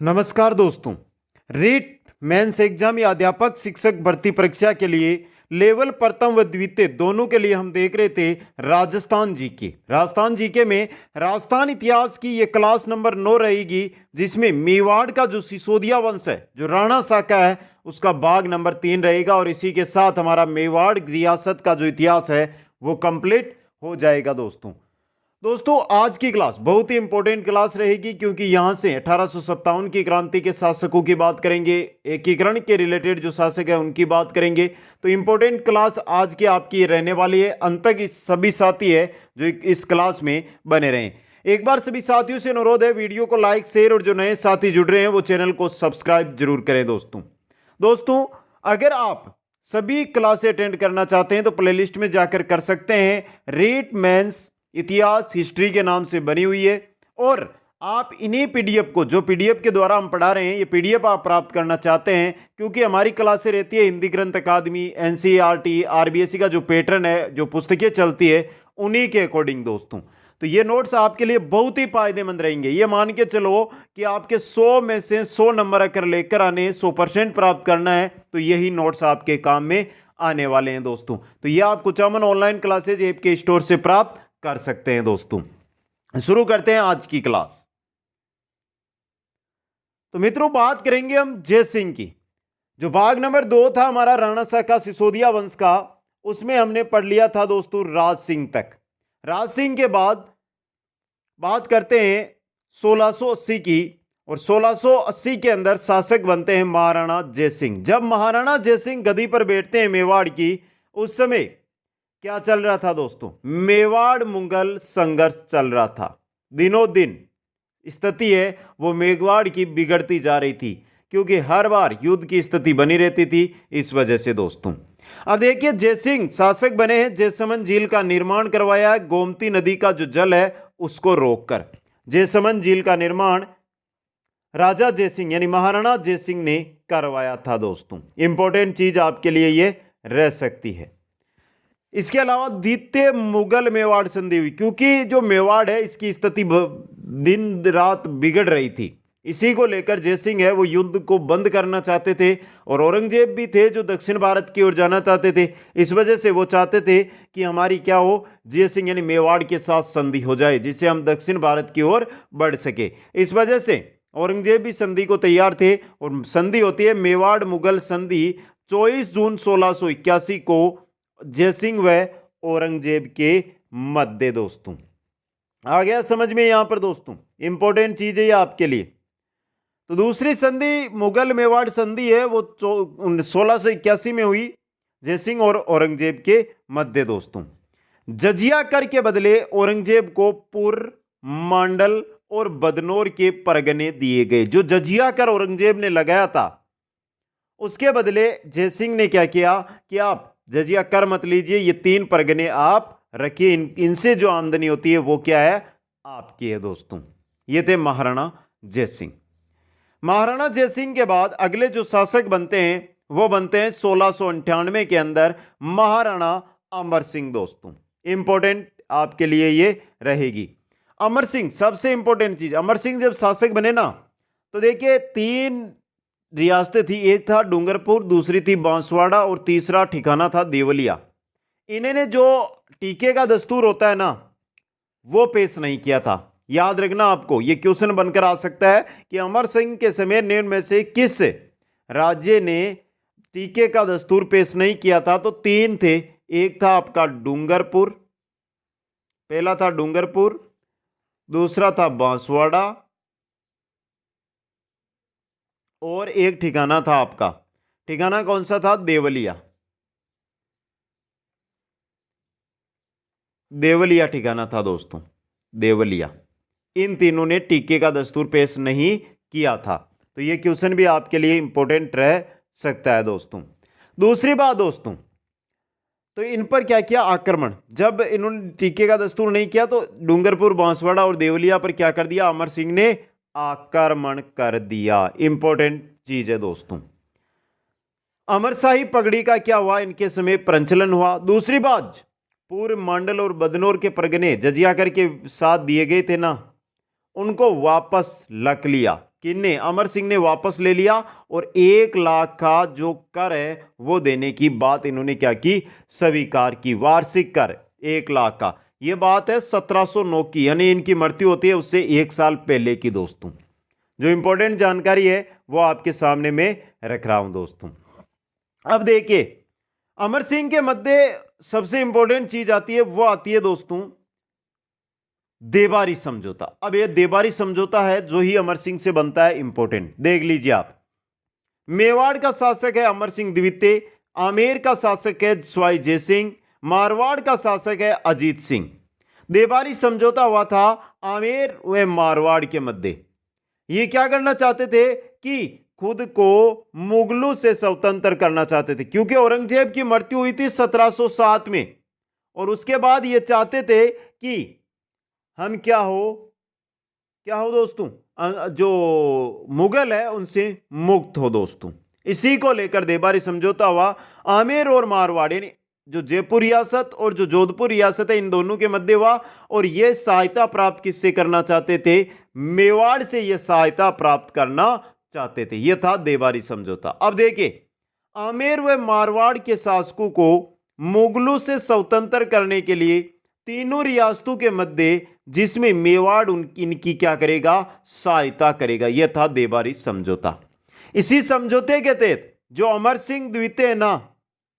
नमस्कार दोस्तों। REET mains exam या अध्यापक शिक्षक भर्ती परीक्षा के लिए लेवल प्रथम व द्वितीय दोनों के लिए हम देख रहे थे राजस्थान जीके में राजस्थान इतिहास की ये क्लास नंबर 9 रहेगी, जिसमें मेवाड़ का जो सिसोदिया वंश है, जो राणा शाखा है, उसका भाग नंबर 3 रहेगा। और इसी के साथ हमारा मेवाड़ रियासत का जो इतिहास है वो कंप्लीट हो जाएगा। दोस्तों आज की क्लास बहुत ही इंपॉर्टेंट क्लास रहेगी, क्योंकि यहां से 1857 की क्रांति के शासकों की बात करेंगे, एकीकरण के रिलेटेड जो शासक है उनकी बात करेंगे। तो इंपॉर्टेंट क्लास आज की आपकी रहने वाली है। अंत तक इस सभी साथी है जो इस क्लास में बने रहें। एक बार सभी साथियों से अनुरोध है, वीडियो को लाइक शेयर और जो नए साथी जुड़ रहे हैं वो चैनल को सब्सक्राइब जरूर करें। दोस्तों अगर आप सभी क्लासें अटेंड करना चाहते हैं तो प्लेलिस्ट में जाकर कर सकते हैं। रीट मेंस इतिहास हिस्ट्री के नाम से बनी हुई है, और आप इन्हीं पीडीएफ को, जो पीडीएफ के द्वारा हम पढ़ा रहे हैं, ये पीडीएफ आप प्राप्त करना चाहते हैं, क्योंकि हमारी क्लासें रहती है हिंदी ग्रंथ अकादमी, एनसीईआरटी, आरबीएसई का जो पैटर्न है, जो पुस्तकें चलती है, उन्हीं के अकॉर्डिंग दोस्तों। तो ये नोट्स आपके लिए बहुत ही फायदेमंद रहेंगे। ये मान के चलो कि आपके 100 में से 100 नंबर अगर लेकर आने, 100% प्राप्त करना है, तो यही नोट्स आपके काम में आने वाले हैं दोस्तों। तो ये आप कुचामन ऑनलाइन क्लासेज ऐप के स्टोर से प्राप्त कर सकते हैं। दोस्तों शुरू करते हैं आज की क्लास। तो मित्रों बात करेंगे हम जयसिंह की। जो भाग नंबर 2 था हमारा राणा शाखा सिसोदिया वंश का, उसमें हमने पढ़ लिया था दोस्तों राज सिंह तक। राज सिंह के बाद बात करते हैं 1680 की, और 1680 के अंदर शासक बनते हैं महाराणा जयसिंह। जब महाराणा जयसिंह गद्दी पर बैठते हैं मेवाड़ की, उस समय क्या चल रहा था दोस्तों? मेवाड़ मुगल संघर्ष चल रहा था। दिनों दिन स्थिति है वो मेवाड़ की बिगड़ती जा रही थी, क्योंकि हर बार युद्ध की स्थिति बनी रहती थी। इस वजह से दोस्तों अब देखिए, जयसिंह शासक बने हैं, जयसमंद झील का निर्माण करवाया है, गोमती नदी का जो जल है उसको रोककर। जयसमंद झील का निर्माण राजा जयसिंह यानी महाराणा जयसिंह ने करवाया था दोस्तों। इंपॉर्टेंट चीज आपके लिए ये रह सकती है। इसके अलावा द्वितीय मुगल मेवाड़ संधि हुई, क्योंकि जो मेवाड़ है इसकी स्थिति दिन रात बिगड़ रही थी। इसी को लेकर जयसिंह है वो युद्ध को बंद करना चाहते थे, और औरंगजेब भी थे जो दक्षिण भारत की ओर जाना चाहते थे। इस वजह से वो चाहते थे कि हमारी क्या हो, जयसिंह यानी मेवाड़ के साथ संधि हो जाए, जिससे हम दक्षिण भारत की ओर बढ़ सके। इस वजह से औरंगजेब भी संधि को तैयार थे, और संधि होती है मेवाड़ मुगल संधि 24 जून 1681 को जयसिंह व औरंगजेब के मध्य। दोस्तों आ गया समझ में यहां पर दोस्तों? इंपॉर्टेंट चीज है ये आपके लिए। तो दूसरी संधि मुगल मेवाड़ संधि है वो 1681 में हुई, जयसिंह और औरंगजेब के मध्य। दोस्तों जजिया कर के बदले औरंगजेब को पुर, मांडल और बदनौर के परगने दिए गए। जो जजिया कर औरंगजेब ने लगाया था, उसके बदले जयसिंह ने क्या किया कि आप जजिया कर मत लीजिए, ये 3 परगने आप रखिए, इनसे जो आमदनी होती है वो क्या है, आपकी है। दोस्तों ये थे महाराणा जयसिंह। महाराणा जयसिंह के बाद अगले जो शासक बनते हैं वो बनते हैं 1698 के अंदर महाराणा अमर सिंह। दोस्तों इंपॉर्टेंट आपके लिए ये रहेगी। अमर सिंह सबसे इंपॉर्टेंट चीज, अमर सिंह जब शासक बने ना, तो देखिए 3 रियासतें थी। एक था डूंगरपुर, दूसरी थी बांसवाड़ा, और तीसरा ठिकाना था देवलिया। इन्होंने जो टीके का दस्तूर होता है ना, वो पेश नहीं किया था। याद रखना, आपको ये क्वेश्चन बनकर आ सकता है कि अमर सिंह के समय निम्न में से किस राज्य ने टीके का दस्तूर पेश नहीं किया था? तो 3 थे। एक था आपका डूंगरपुर, पहला था डूंगरपुर, दूसरा था बांसवाड़ा, और एक ठिकाना था आपका, ठिकाना कौन सा था? देवलिया। देवलिया ठिकाना था दोस्तों, देवलिया। इन तीनों ने टीके का दस्तूर पेश नहीं किया था। तो ये क्वेश्चन भी आपके लिए इंपॉर्टेंट रह सकता है दोस्तों। दूसरी बात दोस्तों, तो इन पर क्या किया आक्रमण? जब इन्होंने टीके का दस्तूर नहीं किया तो डूंगरपुर, बांसवाड़ा और देवलिया पर क्या कर दिया? अमर सिंह ने आक्रमण कर दिया। इंपॉर्टेंट चीज है दोस्तों। अमरशाही पगड़ी का क्या हुआ? इनके समय प्रचलन हुआ। दूसरी बात, पूर्व मंडल और बदनौर के परगने जजियाकर के साथ दिए गए थे ना, उनको वापस लख लिया। किन्ने, अमर सिंह ने वापस ले लिया और 1 लाख का जो कर है वो देने की बात इन्होंने क्या की, स्वीकार की। वार्षिक कर 1 लाख का, ये बात है 1709 की, यानी इनकी मृत्यु होती है उससे 1 साल पहले की दोस्तों। जो इंपॉर्टेंट जानकारी है वो आपके सामने में रख रहा हूं दोस्तों। अब देखिए अमर सिंह के मध्य सबसे इंपॉर्टेंट चीज आती है, वो आती है दोस्तों देवारी समझौता। अब यह देवारी समझौता है जो ही अमर सिंह से बनता है, इंपॉर्टेंट देख लीजिए आप। मेवाड़ का शासक है अमर सिंह द्वितीय, आमेर का शासक है सवाई जय सिंह, मारवाड़ का शासक है अजीत सिंह। देवारी समझौता हुआ था आमेर व मारवाड़ के मध्य। ये क्या करना चाहते थे कि खुद को मुगलों से स्वतंत्र करना चाहते थे, क्योंकि औरंगजेब की मृत्यु हुई थी 1707 में, और उसके बाद ये चाहते थे कि हम क्या हो दोस्तों, जो मुगल है उनसे मुक्त हो दोस्तों। इसी को लेकर देवारी समझौता हुआ आमेर और मारवाड़, यानी जो जयपुर रियासत और जो जोधपुर रियासत है इन दोनों के मध्य हुआ। और यह सहायता प्राप्त किससे करना चाहते थे, मेवाड़ से यह सहायता प्राप्त करना चाहते थे। यह था देवारी समझौता। अब देखिए आमेर व मारवाड़ के शासकों को मुगलों से स्वतंत्र करने के लिए तीनों रियासतों के मध्य, जिसमें मेवाड़ इनकी क्या करेगा, सहायता करेगा। यह था देवारी समझौता। इसी समझौते के तहत जो अमर सिंह द्वितीय ना,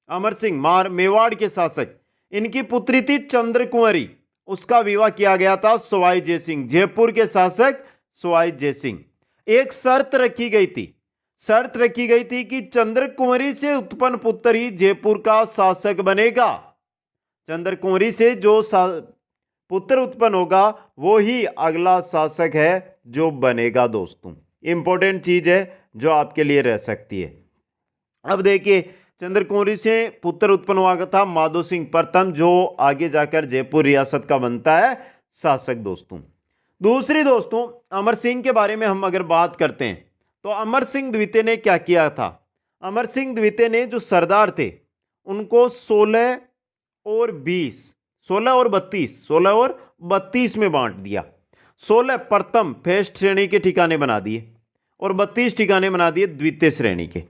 अमर सिंह मेवाड़ के शासक, इनकी पुत्री थी चंद्र कुंवरी, उसका विवाह किया गया था सवाई जय सिंह, जयपुर के शासक सवाई जय सिंह। एक शर्त रखी गई थी कि चंद्र कुंवरी से उत्पन्न पुत्र ही जयपुर का शासक बनेगा। चंद्र कुंवरी से जो पुत्र उत्पन्न होगा वो ही अगला शासक है जो बनेगा दोस्तों। इंपॉर्टेंट चीज है जो आपके लिए रह सकती है। अब देखिए चंद्र कुंवरी से पुत्र उत्पन्न हुआ था माधो सिंह प्रथम, जो आगे जाकर जयपुर रियासत का बनता है शासक दोस्तों। दूसरी दोस्तों अमर सिंह के बारे में हम अगर बात करते हैं तो अमर सिंह द्वितीय ने क्या किया था। अमर सिंह द्वितीय ने जो सरदार थे उनको 16 और 32 में बांट दिया। 16 प्रथम फर्स्ट श्रेणी के ठिकाने बना दिए और 32 ठिकाने बना दिए द्वितीय श्रेणी के।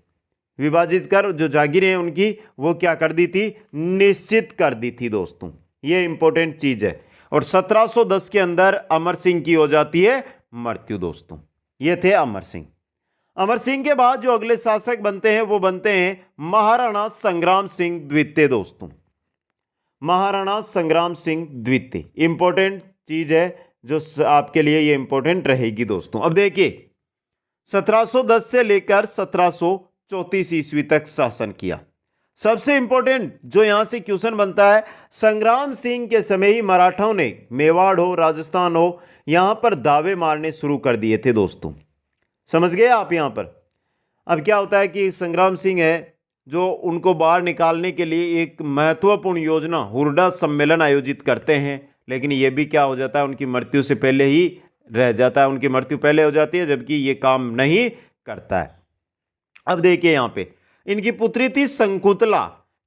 विभाजित कर जो जागीरें उनकी वो क्या कर दी थी, निश्चित कर दी थी दोस्तों। ये इंपॉर्टेंट चीज है। और 1710 के अंदर अमर सिंह की हो जाती है मृत्यु दोस्तों। ये थे अमर सिंह। अमर सिंह के बाद जो अगले शासक बनते हैं वो बनते हैं महाराणा संग्राम सिंह द्वितीय दोस्तों। महाराणा संग्राम सिंह द्वितीय इंपॉर्टेंट चीज है जो आपके लिए ये इंपॉर्टेंट रहेगी दोस्तों। अब देखिए 1710 से लेकर 1734 ईस्वी तक शासन किया। सबसे इंपॉर्टेंट जो यहां से क्वेश्चन बनता है, संग्राम सिंह के समय ही मराठाओं ने मेवाड़ हो, राजस्थान हो, यहां पर दावे मारने शुरू कर दिए थे दोस्तों। समझ गए आप यहां पर। अब क्या होता है कि संग्राम सिंह है जो उनको बाहर निकालने के लिए एक महत्वपूर्ण योजना हुरडा सम्मेलन आयोजित करते हैं, लेकिन यह भी क्या हो जाता है, उनकी मृत्यु से पहले ही रह जाता है। उनकी मृत्यु पहले हो जाती है जबकि ये काम नहीं करता है। अब देखिए यहां पे इनकी पुत्री थी शंकुतला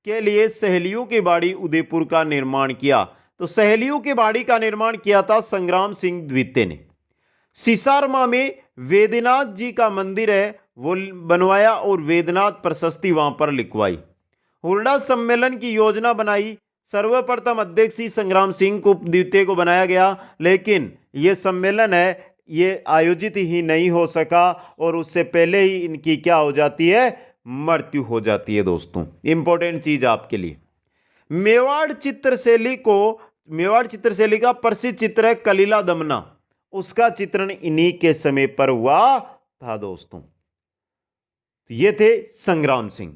के लिए सहेलियों की बाड़ी उदयपुर का निर्माण किया। तो सहेलियों की बाड़ी का निर्माण किया था संग्राम सिंह द्वितीय ने। सिसारमा में वेदनाथ जी का मंदिर है वो बनवाया और वेदनाथ प्रशस्ति वहां पर लिखवाई। हुरडा सम्मेलन की योजना बनाई। सर्वप्रथम अध्यक्ष ही संग्राम सिंह को द्वितीय को बनाया गया, लेकिन यह सम्मेलन है ये आयोजित ही नहीं हो सका और उससे पहले ही इनकी क्या हो जाती है, मृत्यु हो जाती है दोस्तों। इंपॉर्टेंट चीज आपके लिए। मेवाड़ चित्रशैली का प्रसिद्ध चित्र है कलीला दमना, उसका चित्रण इन्हीं के समय पर हुआ था दोस्तों। ये थे संग्राम सिंह।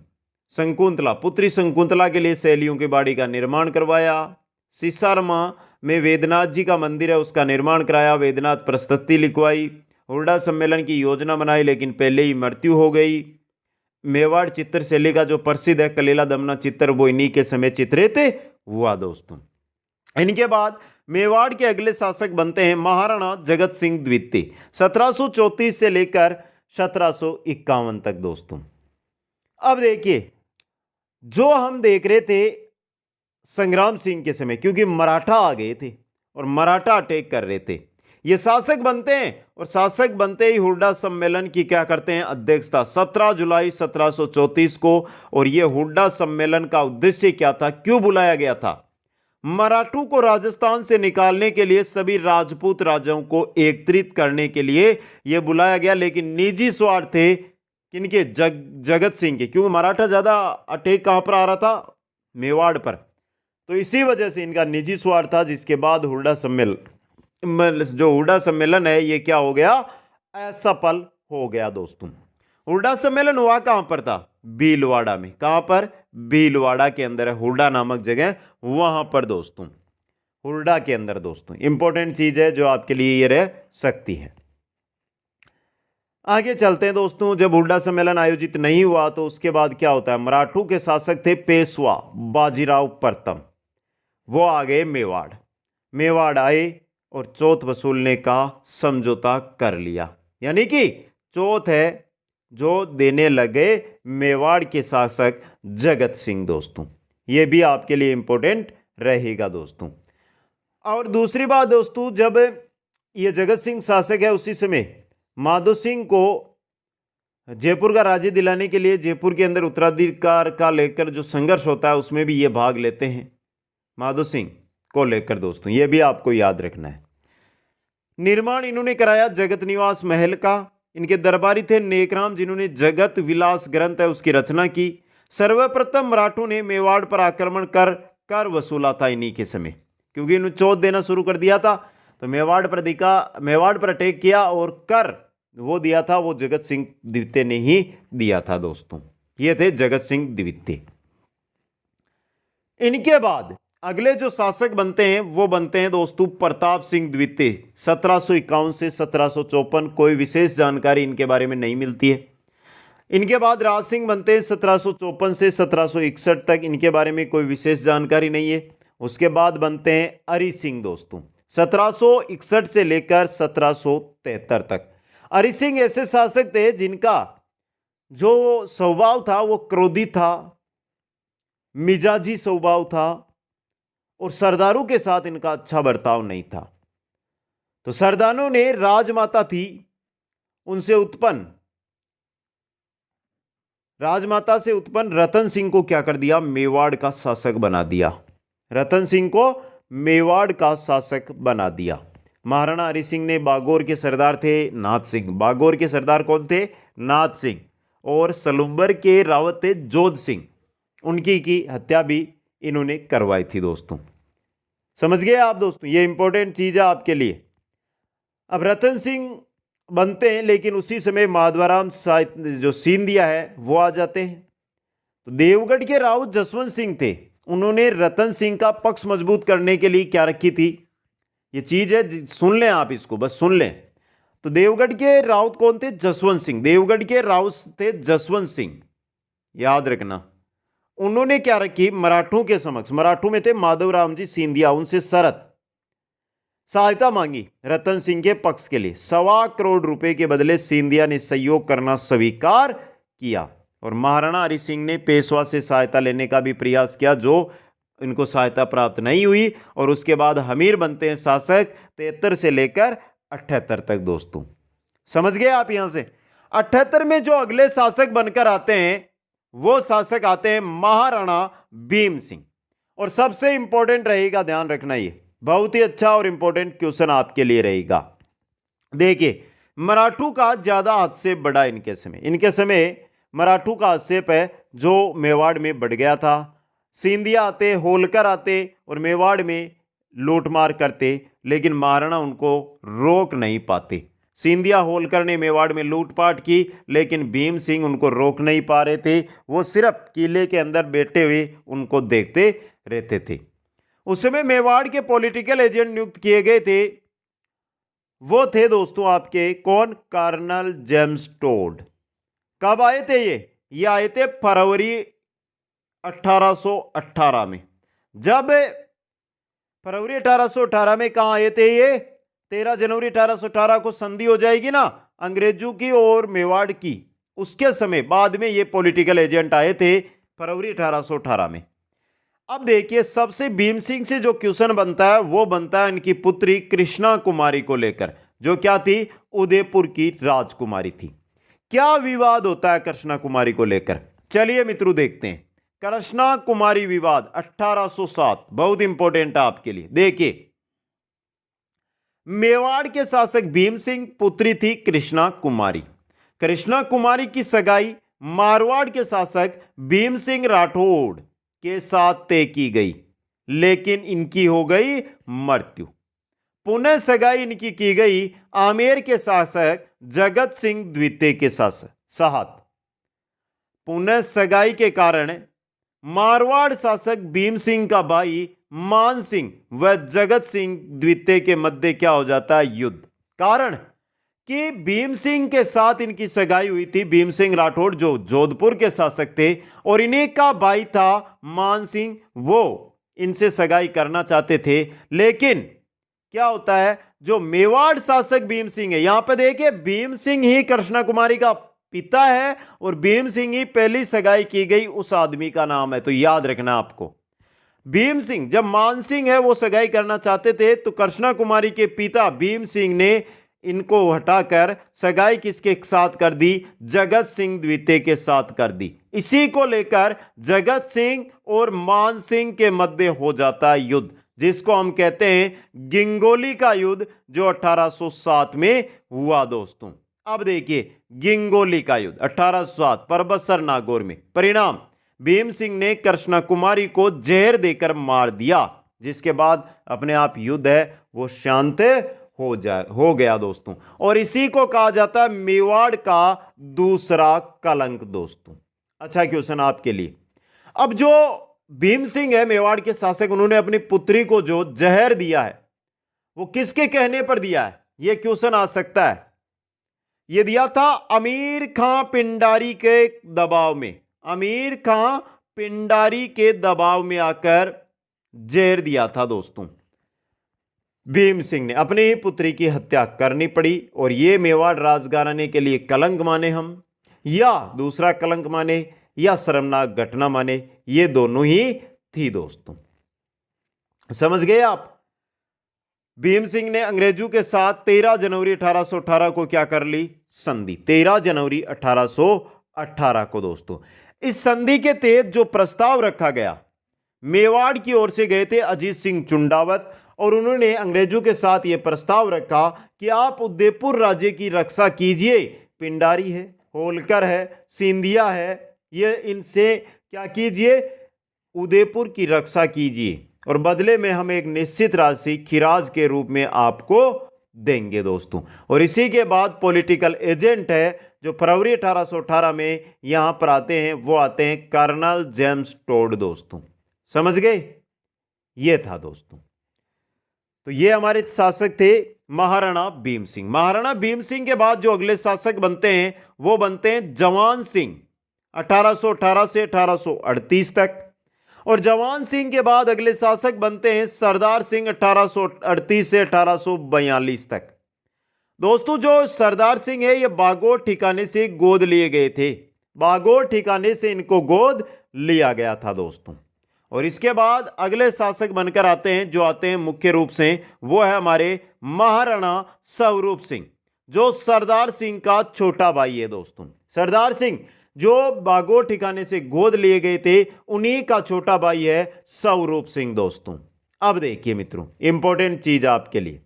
शंकुंतला, पुत्री शंकुंतला के लिए सहेलियों की बाड़ी का निर्माण करवाया। सिसारमा में वेदनाथ जी का मंदिर है उसका निर्माण कराया, वेदनाथ प्रशस्ति लिखवाई। हुरडा सम्मेलन की योजना बनाई लेकिन पहले ही मृत्यु हो गई। मेवाड़ चित्रशैली का जो प्रसिद्ध है कलीला दमना चित्र वो इन्हीं के समय चित्रित हुआ दोस्तों। इनके बाद मेवाड़ के अगले शासक बनते हैं महाराणा जगत सिंह द्वितीय, 1734 से लेकर 1751 तक दोस्तों। अब देखिए जो हम देख रहे थे संग्राम सिंह के समय, क्योंकि मराठा आ गए थे और मराठा अटैक कर रहे थे, ये शासक बनते हैं और शासक बनते ही हुड्डा सम्मेलन की क्या करते हैं, अध्यक्षता 17 जुलाई 1734 को। और ये हुड्डा सम्मेलन का उद्देश्य क्या था, क्यों बुलाया गया था? मराठों को राजस्थान से निकालने के लिए, सभी राजपूत राजाओं को एकत्रित करने के लिए यह बुलाया गया। लेकिन निजी स्वार्थ थे किनके, जगत सिंह के, क्योंकि मराठा ज्यादा अटैक कहां पर आ रहा था, मेवाड़ पर। तो इसी वजह से इनका निजी स्वार्थ था, जिसके बाद हुड्डा सम्मेलन है ये क्या हो गया, असफल हो गया दोस्तों। हुड्डा सम्मेलन हुआ कहां पर था, भीलवाड़ा में। कहां पर, भीलवाड़ा के अंदर है हुड्डा नामक जगह, वहां पर दोस्तों, हुड्डा के अंदर दोस्तों। इंपॉर्टेंट चीज है जो आपके लिए ये रह सकती है। आगे चलते हैं दोस्तों। जब हुड्डा सम्मेलन आयोजित नहीं हुआ तो उसके बाद क्या होता है, मराठों के शासक थे पेशवा बाजीराव प्रथम, वो आ गए मेवाड़। मेवाड़ आए और चौथ वसूलने का समझौता कर लिया, यानी कि चौथ है जो देने लगे मेवाड़ के शासक जगत सिंह दोस्तों। ये भी आपके लिए इंपॉर्टेंट रहेगा दोस्तों। और दूसरी बात दोस्तों, जब ये जगत सिंह शासक है उसी समय माधो सिंह को जयपुर का राज्य दिलाने के लिए जयपुर के अंदर उत्तराधिकार का लेकर जो संघर्ष होता है उसमें भी ये भाग लेते हैं, माधो सिंह को लेकर दोस्तों। ये भी आपको याद रखना है। निर्माण इन्होंने कराया जगत निवास महल का। इनके दरबारी थे नेकराम, जिन्होंने जगत विलास ग्रंथ है उसकी रचना की। सर्वप्रथम मराठों ने मेवाड़ पर आक्रमण कर कर वसूला था इन्हीं के समय, क्योंकि इन्होंने चौथ देना शुरू कर दिया था। तो मेवाड़ पर अटैक किया और कर वो दिया था, वो जगत सिंह द्वितीय ने ही दिया था दोस्तों। ये थे जगत सिंह द्वितीय। इनके बाद अगले जो शासक बनते हैं वो बनते हैं दोस्तों प्रताप सिंह द्वितीय, 1751 से 1754। कोई विशेष जानकारी इनके बारे में नहीं मिलती है। इनके बाद राज सिंह बनते हैं 1754 से 1761 तक, इनके बारे में कोई विशेष जानकारी नहीं है। उसके बाद बनते हैं हरि सिंह दोस्तों, 1761 से लेकर 1773 तक। हरि सिंह ऐसे शासक थे जिनका जो स्वभाव था वो क्रोधी था, मिजाजी स्वभाव था, और सरदारों के साथ इनका अच्छा बर्ताव नहीं था। तो सरदारों ने राजमाता थी राजमाता से उत्पन्न रतन सिंह को क्या कर दिया, मेवाड़ का शासक बना दिया। रतन सिंह को मेवाड़ का शासक बना दिया। महाराणा हरि सिंह ने बागौर के सरदार थे नाथ सिंह। बागौर के सरदार कौन थे, नाथ सिंह। और सलुम्बर के रावत थे जोध सिंह। उनकी की हत्या भी इन्होंने करवाई थी दोस्तों। समझ गए आप दोस्तों, ये इंपॉर्टेंट चीज है आपके लिए। अब रतन सिंह बनते हैं, लेकिन उसी समय माधवाराम जो सिंधिया है वो आ जाते हैं। तो देवगढ़ के राउत जसवंत सिंह थे, उन्होंने रतन सिंह का पक्ष मजबूत करने के लिए क्या रखी थी, ये चीज है, सुन लें आप इसको, बस सुन लें। तो देवगढ़ के राउत कौन थे, जसवंत सिंह। देवगढ़ के राउत थे जसवंत सिंह, याद रखना। उन्होंने क्या रखी, मराठों के समक्ष, मराठों में थे माधवराम जी सिंधिया, उनसे शरत सहायता मांगी रतन सिंह के पक्ष के लिए। 1.25 करोड़ रुपए के बदले सिंधिया ने सहयोग करना स्वीकार किया। और महाराणा हरि सिंह ने पेशवा से सहायता लेने का भी प्रयास किया, जो इनको सहायता प्राप्त नहीं हुई। और उसके बाद हमीर बनते हैं शासक 73 से लेकर 78 तक दोस्तों। समझ गए आप यहां से। 78 में जो अगले शासक बनकर आते हैं वो शासक आते हैं महाराणा भीम सिंह। और सबसे इंपॉर्टेंट रहेगा, ध्यान रखना, ये बहुत ही अच्छा और इंपॉर्टेंट क्वेश्चन आपके लिए रहेगा। देखिए, मराठों का ज्यादा हद से बड़ा इनके समय मराठों का आक्षेप है जो मेवाड़ में बढ़ गया था। सिंधिया आते, होलकर आते और मेवाड़ में लूटमार करते, लेकिन महाराणा उनको रोक नहीं पाते। सिंधिया होलकर ने मेवाड़ में लूटपाट की, लेकिन भीम सिंह उनको रोक नहीं पा रहे थे। वो सिर्फ किले के अंदर बैठे हुए उनको देखते रहते थे। उस समय मेवाड़ के पॉलिटिकल एजेंट नियुक्त किए गए थे, वो थे दोस्तों आपके कौन, कर्नल जेम्स टोड। कब आए थे ये आए थे फरवरी 1818 में। जब फरवरी 1818 में कहां आए थे ये, 13 जनवरी 1818 को संधि हो जाएगी ना अंग्रेजों की और मेवाड़ की, उसके समय बाद में ये पॉलिटिकल एजेंट आए थे फरवरी 1818 में। अब देखिए सबसे भीम सिंह से जो क्वेश्चन बनता है वो बनता है इनकी पुत्री कृष्णा कुमारी को लेकर, जो क्या थी, उदयपुर की राजकुमारी थी। क्या विवाद होता है कृष्णा कुमारी को लेकर, चलिए मित्रों देखते हैं। कृष्णा कुमारी विवाद 1807 बहुत इंपॉर्टेंट है आपके लिए। देखिए मेवाड़ के शासक भीम सिंह, पुत्री थी कृष्णा कुमारी। कृष्णा कुमारी की सगाई मारवाड़ के शासक भीम सिंह राठौड़ के साथ तय की गई, लेकिन इनकी हो गई मृत्यु। पुनः सगाई इनकी की गई आमेर के शासक जगत सिंह द्वितीय के साथ। पुनः सगाई के कारण मारवाड़ शासक भीम सिंह का भाई मान सिंह व जगत सिंह द्वितीय के मध्य क्या हो जाता है, युद्ध। कारण कि भीम सिंह के साथ इनकी सगाई हुई थी, भीम सिंह राठौड़ जो जोधपुर के शासक थे, और इन्हीं का भाई था मान सिंह, वो इनसे सगाई करना चाहते थे। लेकिन क्या होता है, जो मेवाड़ शासक भीम सिंह है, यहां पर देखिए भीम सिंह ही कृष्णा कुमारी का पिता है और भीम सिंह ही पहली सगाई की गई उस आदमी का नाम है, तो याद रखना आपको। भीम सिंह, जब मान सिंह है वो सगाई करना चाहते थे तो कृष्णा कुमारी के पिता भीम सिंह ने इनको हटाकर सगाई किसके साथ कर दी, जगत सिंह द्वितीय के साथ कर दी। इसी को लेकर जगत सिंह और मान सिंह के मध्य हो जाता है युद्ध, जिसको हम कहते हैं गिंगोली का युद्ध, जो 1807 में हुआ दोस्तों। अब देखिए गिंगोली का युद्ध 1807 परबतसर नागौर में। परिणाम, भीम सिंह ने कृष्णा कुमारी को जहर देकर मार दिया, जिसके बाद अपने आप युद्ध है वो शांत हो गया दोस्तों। और इसी को कहा जाता है मेवाड़ का दूसरा कलंक दोस्तों। अच्छा क्वेश्चन आपके लिए। अब जो भीम सिंह है मेवाड़ के शासक, उन्होंने अपनी पुत्री को जो जहर दिया है वो किसके कहने पर दिया है, यह क्वेश्चन आ सकता है। यह दिया था अमीर खां पिंडारी के दबाव में। अमीर खां पिंडारी के दबाव में आकर जहर दिया था दोस्तों। भीम सिंह ने अपनी ही पुत्री की हत्या करनी पड़ी, और यह मेवाड़ राजघराने के लिए कलंक माने हम, या दूसरा कलंक माने, या शर्मनाक घटना माने, ये दोनों ही थी दोस्तों। समझ गए आप। भीम सिंह ने अंग्रेजों के साथ 13 जनवरी 1818 को क्या कर ली, संधि। 13 जनवरी 1818 को दोस्तों इस संधि के तहत जो प्रस्ताव रखा गया, मेवाड़ की ओर से गए थे अजीत सिंह चुंडावत, और उन्होंने अंग्रेजों के साथ यह प्रस्ताव रखा कि आप उदयपुर राज्य की रक्षा कीजिए। पिंडारी है, होलकर है, सिंधिया है, ये इनसे क्या कीजिए, उदयपुर की रक्षा कीजिए, और बदले में हम एक निश्चित राशि खिराज के रूप में आपको देंगे दोस्तों। और इसी के बाद पॉलिटिकल एजेंट है जो फरवरी 1818 में यहां पर आते हैं, वो आते हैं कर्नल जेम्स टोड दोस्तों। समझ गए, ये था दोस्तों। तो ये हमारे शासक थे महाराणा भीम सिंह। महाराणा भीम सिंह के बाद जो अगले शासक बनते हैं वो बनते हैं जवान सिंह 1818 से 1838 तक, और जवान सिंह के बाद अगले शासक बनते हैं सरदार सिंह 1838 से 1842 तक। दोस्तों जो सरदार सिंह है ये बागोर ठिकाने से गोद लिए गए थे, बागोर ठिकाने से इनको गोद लिया गया था दोस्तों। और इसके बाद अगले शासक बनकर आते हैं, जो आते हैं मुख्य रूप से, वो है हमारे महाराणा स्वरूप सिंह, जो सरदार सिंह का छोटा भाई है दोस्तों। सरदार सिंह जो बागोर ठिकाने से गोद लिए गए थे, उन्हीं का छोटा भाई है स्वरूप सिंह दोस्तों। अब देखिए मित्रों, इंपॉर्टेंट चीज आपके लिए,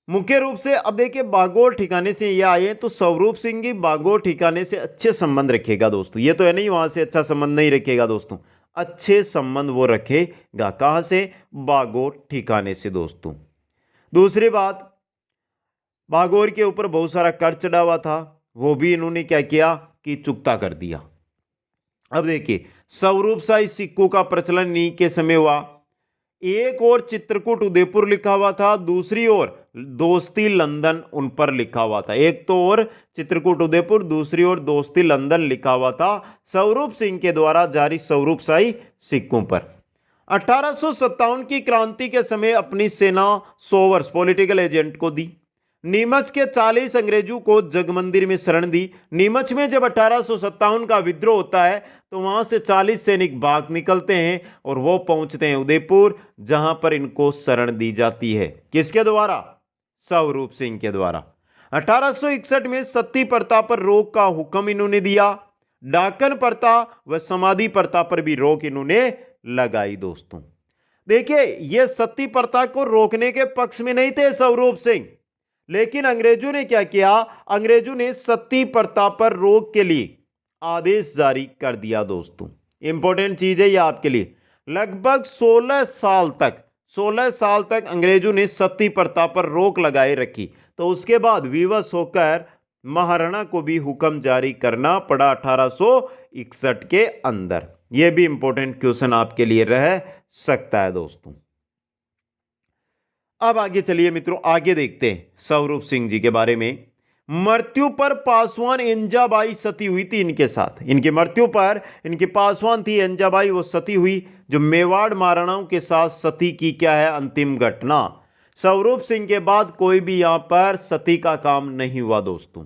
मुख्य रूप से अब देखिए बागोर ठिकाने से ये आए तो स्वरूप सिंह की बागोर ठिकाने से अच्छे संबंध रखेगा दोस्तों। ये तो है नहीं वहां से अच्छा संबंध नहीं रखेगा दोस्तों, अच्छे संबंध वो रखेगा। कहां से, बागोर ठिकाने से दोस्तों। दूसरी बात, बागोर के ऊपर बहुत सारा कर चढ़ा हुआ था, वो भी इन्होंने क्या किया कि चुकता कर दिया। अब देखिए स्वरूप शाही सिक्कों का प्रचलन इन्हीं के समय हुआ। एक और चित्रकूट उदयपुर लिखा हुआ था, दूसरी ओर दोस्ती लंदन उन पर लिखा हुआ था। एक तो और चित्रकूट उदयपुर, दूसरी ओर दोस्ती लंदन लिखा हुआ था स्वरूप सिंह के द्वारा जारी स्वरूप शाही सिक्कों पर। 1857 की क्रांति के समय अपनी सेना 100 वर्ष पॉलिटिकल एजेंट को दी। नीमच के 40 अंग्रेजों को जगमंदिर में शरण दी। नीमच में जब 1857 का विद्रोह होता है तो वहां से 40 सैनिक भाग निकलते हैं और वो पहुंचते हैं उदयपुर, जहां पर इनको शरण दी जाती है। किसके द्वारा? स्वरूप सिंह के द्वारा। 1861 में सती प्रथा पर रोक का हुक्म इन्होंने दिया। डाकन प्रथा व समाधि प्रथा पर भी रोक इन्होंने लगाई। दोस्तों देखिए, ये सती प्रथा को रोकने के पक्ष में नहीं थे स्वरूप सिंह, लेकिन अंग्रेजों ने क्या किया? अंग्रेजों ने सती प्रथा पर रोक के लिए आदेश जारी कर दिया। दोस्तों इंपॉर्टेंट चीज है ये आपके लिए। लगभग 16 साल तक अंग्रेजों ने सती प्रथा पर रोक लगाए रखी। तो उसके बाद विवश होकर महाराणा को भी हुक्म जारी करना पड़ा 1861 के अंदर। यह भी इंपॉर्टेंट क्वेश्चन आपके लिए रह सकता है। दोस्तों अब आगे चलिए मित्रों, आगे देखते हैं स्वरूप सिंह जी के बारे में। मृत्यु पर पासवान एंजाबाई सती हुई थी इनके साथ। इनकी मृत्यु पर इनकी पासवान थी एंजाबाई, वो सती हुई। जो मेवाड़ महाराणाओं के साथ सती की क्या है? अंतिम घटना। स्वरूप सिंह के बाद कोई भी यहां पर सती का काम नहीं हुआ। दोस्तों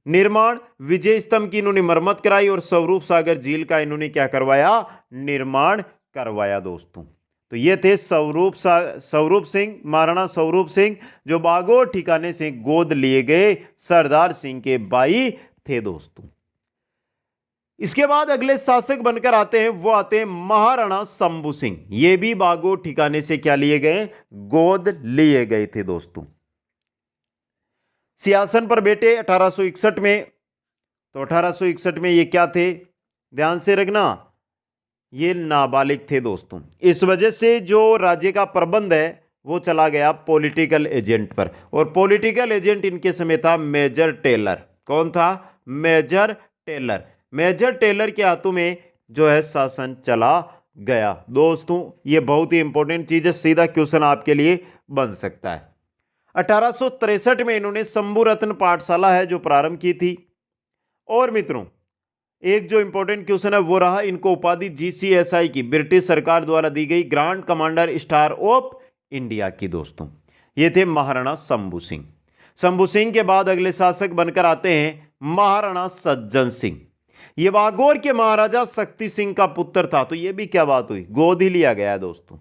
निर्माण विजय स्तंभ की इन्होंने मरम्मत कराई और स्वरूप सागर झील का इन्होंने क्या करवाया? निर्माण करवाया। दोस्तों तो ये थे स्वरूप सिंह, महाराणा स्वरूप सिंह, जो बागोर ठिकाने से गोद लिए गए सरदार सिंह के भाई थे। दोस्तों इसके बाद अगले शासक बनकर आते हैं, वो आते हैं महाराणा शंभू सिंह। ये भी बागोर ठिकाने से क्या लिए गए? गोद लिए गए थे। दोस्तों सिंहासन पर बैठे 1861 में। तो 1861 में ये क्या थे? ध्यान से रखना, ये नाबालिग थे। दोस्तों इस वजह से जो राज्य का प्रबंध है वो चला गया पॉलिटिकल एजेंट पर, और पॉलिटिकल एजेंट इनके समय था मेजर टेलर। कौन था? Major Taylor. मेजर टेलर के हाथों में जो है शासन चला गया। दोस्तों ये बहुत ही इंपॉर्टेंट चीज है, सीधा क्वेश्चन आपके लिए बन सकता है। 1863 में इन्होंने शंभू रत्न पाठशाला है जो प्रारंभ की थी। और मित्रों एक जो इंपॉर्टेंट क्वेश्चन है वो रहा, इनको उपाधि GCSI की ब्रिटिश सरकार द्वारा दी गई grand commander star of India की। दोस्तों ये थे महाराणा शंभू सिंह। शंभू सिंह के बाद अगले शासक बनकर आते हैं महाराणा सज्जन सिंह। ये बागौर के महाराजा शक्ति सिंह का पुत्र था। तो ये भी क्या बात हुई? गोद ही लिया गया है। दोस्तों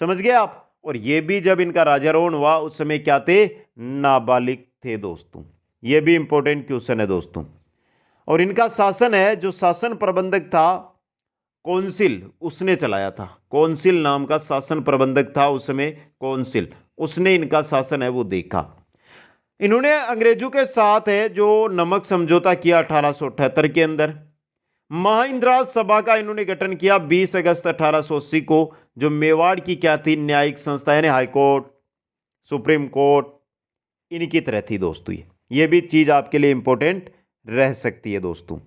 समझ गए आप? और ये भी जब इनका राजारोहण हुआ उस समय क्या थे? नाबालिग थे। दोस्तों ये भी इंपॉर्टेंट क्वेश्चन है। दोस्तों और इनका शासन है, जो शासन प्रबंधक था कौंसिल, उसने चलाया था। कौंसिल नाम का शासन प्रबंधक था उस समय, कौंसिल, उसने इनका शासन है वो देखा। इन्होंने अंग्रेजों के साथ है जो नमक समझौता किया 1878 के अंदर। महाइंद्राज सभा का इन्होंने गठन किया 20 अगस्त 1880 को, जो मेवाड़ की क्या थी? न्यायिक संस्था, यानी हाईकोर्ट, सुप्रीम कोर्ट, इनकी तरह थी। दोस्तों ये भी चीज आपके लिए इंपॉर्टेंट रह सकती है। दोस्तों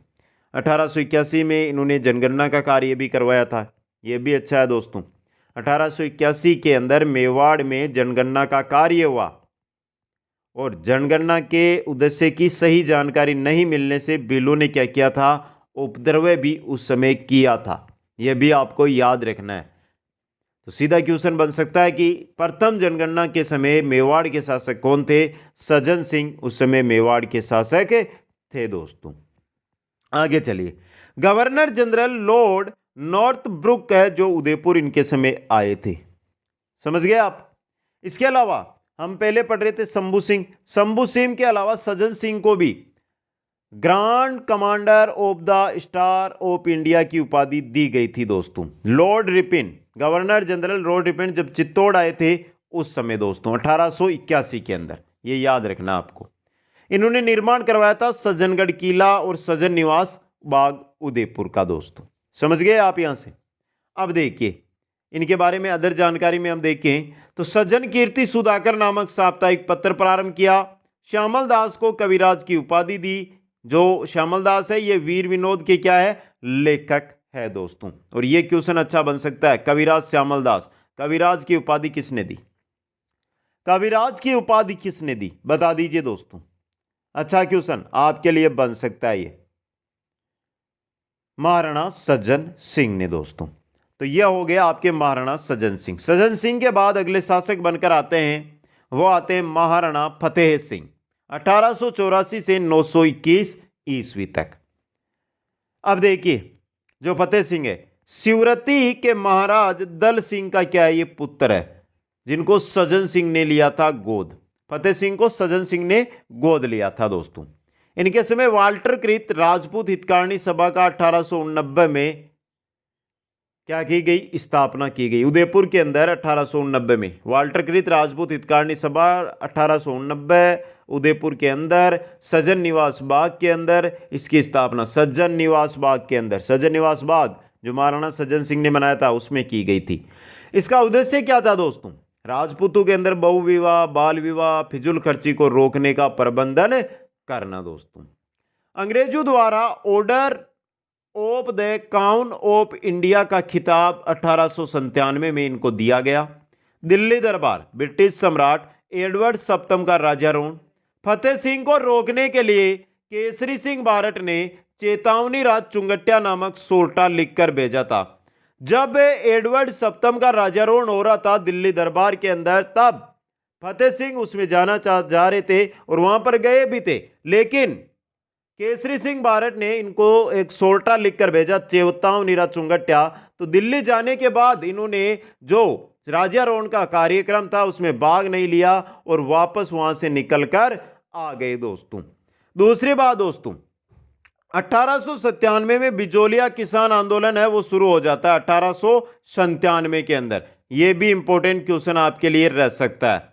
1881 में इन्होंने जनगणना का कार्य भी करवाया था। यह भी अच्छा है। दोस्तों 1881 के अंदर मेवाड़ में जनगणना का कार्य हुआ, और जनगणना के उद्देश्य की सही जानकारी नहीं मिलने से बिलों ने क्या किया था? उपद्रव भी उस समय किया था। यह भी आपको याद रखना है। तो सीधा क्वेश्चन बन सकता है कि प्रथम जनगणना के समय मेवाड़ के शासक कौन थे? सज्जन सिंह उस समय मेवाड़ के शासक थे। दोस्तों आगे चलिए, governor general lord Northbrook है जो उदयपुर इनके समय आए थे। समझ गए आप? इसके अलावा हम पहले पढ़ रहे थे शंभू सिंह। शंभू सिंह के अलावा सज्जन सिंह को भी grand commander of the star of India की उपाधि दी गई थी। दोस्तों Lord Ripon, governor general Lord Ripon जब चित्तौड़ आए थे उस समय, दोस्तों 1881 के अंदर, ये याद रखना आपको। इन्होंने निर्माण करवाया था सज्जनगढ़ किला और सज्जन निवास बाग उदयपुर का। दोस्तों समझ गए आप यहां से? अब देखिए इनके बारे में अदर जानकारी में हम देखें तो सज्जन कीर्ति सुधाकर नामक साप्ताहिक पत्र प्रारंभ किया। श्यामल दास को कविराज की उपाधि दी। जो श्यामल दास है ये वीर विनोद के क्या है? लेखक है। दोस्तों और ये क्वेश्चन अच्छा बन सकता है, कविराज श्यामल दास, कविराज की उपाधि किसने दी? कविराज की उपाधि किसने दी? बता दीजिए दोस्तों। अच्छा क्वेश्चन आपके लिए बन सकता है ये। महाराणा सज्जन सिंह ने। दोस्तों तो यह हो गया आपके महाराणा सज्जन सिंह। सज्जन सिंह के बाद अगले शासक बनकर आते हैं वो आते हैं महाराणा फतेह सिंह 1884 से 921 ईस्वी तक। अब देखिए जो फतेह सिंह है, शिवरती के महाराज दल सिंह का क्या है, ये पुत्र है जिनको सज्जन सिंह ने लिया था गोद। फतेह सिंह को सज्जन सिंह ने गोद लिया था दोस्तों। इनके समय वाल्टर कृत राजपूत हितकारिणी सभा का 1889 में क्या की गई, स्थापना की गई। उदयपुर के अंदर 1889 में वाल्टर कृत राजपूत हितकारिणी सभा 1889 उदयपुर के अंदर सज्जन निवास बाग के अंदर इसकी स्थापना, सज्जन निवास बाग के अंदर, सज्जन निवास बाग जो महाराणा सज्जन सिंह ने बनाया था उसमें की गई थी। इसका उद्देश्य क्या था दोस्तों, राजपूतों के अंदर बहु विवाह, बाल विवाह, फिजूल खर्ची को रोकने का प्रबंधन करना दोस्तों। अंग्रेजों द्वारा ऑर्डर ऑफ द काउन ऑफ इंडिया का खिताब 1897 में इनको दिया गया। दिल्ली दरबार ब्रिटिश सम्राट एडवर्ड सप्तम का राजारोहण। फतेह सिंह को रोकने के लिए केसरी सिंह बारट ने चेतावनी राज चुंगट्या नामक सोरठा लिखकर भेजा था। जब एडवर्ड सप्तम का राजारोहण हो रहा था दिल्ली दरबार के अंदर, तब फतेह सिंह उसमें जाना जा रहे थे और वहां पर गए भी थे, लेकिन केसरी सिंह बारट ने इनको एक सोरठा लिखकर भेजा, चेतावनी राज चुंगट्या। तो दिल्ली जाने के बाद इन्होंने जो राजारोहण का कार्यक्रम था उसमें भाग नहीं लिया और वापस वहां से निकलकर आ गए दोस्तों। दूसरी बात दोस्तों, 1897 में बिजोलिया किसान आंदोलन है वो शुरू हो जाता है 1897 के अंदर। यह भी इंपॉर्टेंट क्वेश्चन आपके लिए रह सकता है।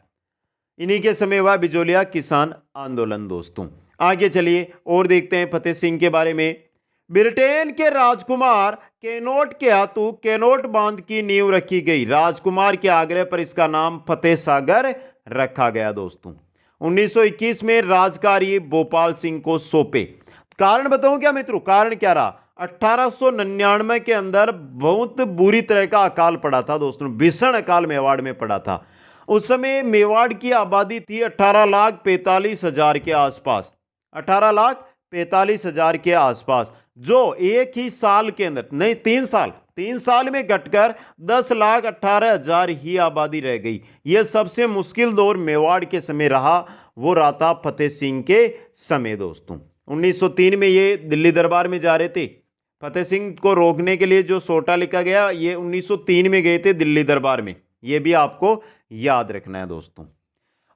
इन्हीं के समय हुआ बिजोलिया किसान आंदोलन दोस्तों। आगे चलिए और देखते हैं फतेह सिंह के बारे में। ब्रिटेन के राजकुमार कैनोट के हाथों कैनोट बांध की नींव रखी गई। राजकुमार के आग्रह पर इसका नाम फतेह सागर रखा गया दोस्तों। 1921 में राजकार्य भोपाल सिंह को सौंपे। कारण बताऊं क्या मित्रों, कारण क्या रहा, 1899 के अंदर बहुत बुरी तरह का अकाल पड़ा था दोस्तों, भीषण अकाल मेवाड़ में पड़ा था। उस समय मेवाड़ की आबादी थी 18,45,000 के आसपास, 18,45,000 के आसपास, जो एक ही साल के अंदर नहीं 3 साल में घटकर 10,18,000 ही आबादी रह गई। यह सबसे मुश्किल दौर मेवाड़ के समय रहा, वो रहा था फतेह सिंह के समय दोस्तों। 1903 में ये दिल्ली दरबार में जा रहे थे। फतेह सिंह को रोकने के लिए जो सोटा लिखा गया, ये 1903 में गए थे दिल्ली दरबार में, ये भी आपको याद रखना है दोस्तों।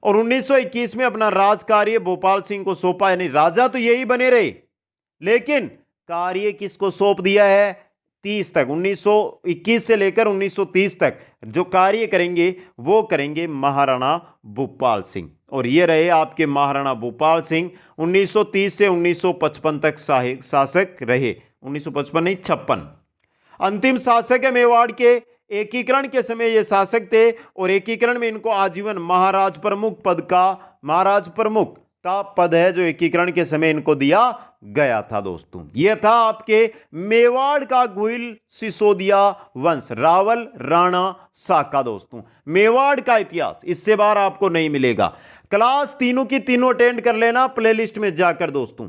और 1921 में अपना राजकार्य भोपाल सिंह को सौंपा, यानी राजा तो यही बने रहे, लेकिन कार्य किसको सौंप दिया है, 30 तक, 1921 से लेकर 1930 तक जो कार्य करेंगे वो करेंगे महाराणा भूपाल सिंह। और ये रहे आपके महाराणा भूपाल सिंह 1930 से 1955 तक शासक रहे। 1955 नहीं 56 अंतिम शासक है मेवाड़ के। एकीकरण के समय ये शासक थे और एकीकरण में इनको आजीवन महाराज प्रमुख पद का, महाराज प्रमुख का पद है जो एकीकरण के समय इनको दिया गया था दोस्तों। यह था आपके मेवाड़ का गुहिल सिसोदिया वंश, रावल राणा साका दोस्तों। मेवाड़ का इतिहास इससे बाहर आपको नहीं मिलेगा। क्लास तीनों की तीनों अटेंड कर लेना प्लेलिस्ट में जाकर दोस्तों।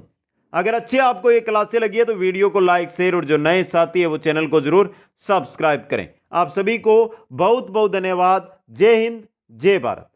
अगर अच्छी आपको ये क्लासें लगी है तो वीडियो को लाइक, शेयर और जो नए साथी है वो चैनल को जरूर सब्सक्राइब करें। आप सभी को बहुत बहुत धन्यवाद। जय हिंद, जय भारत।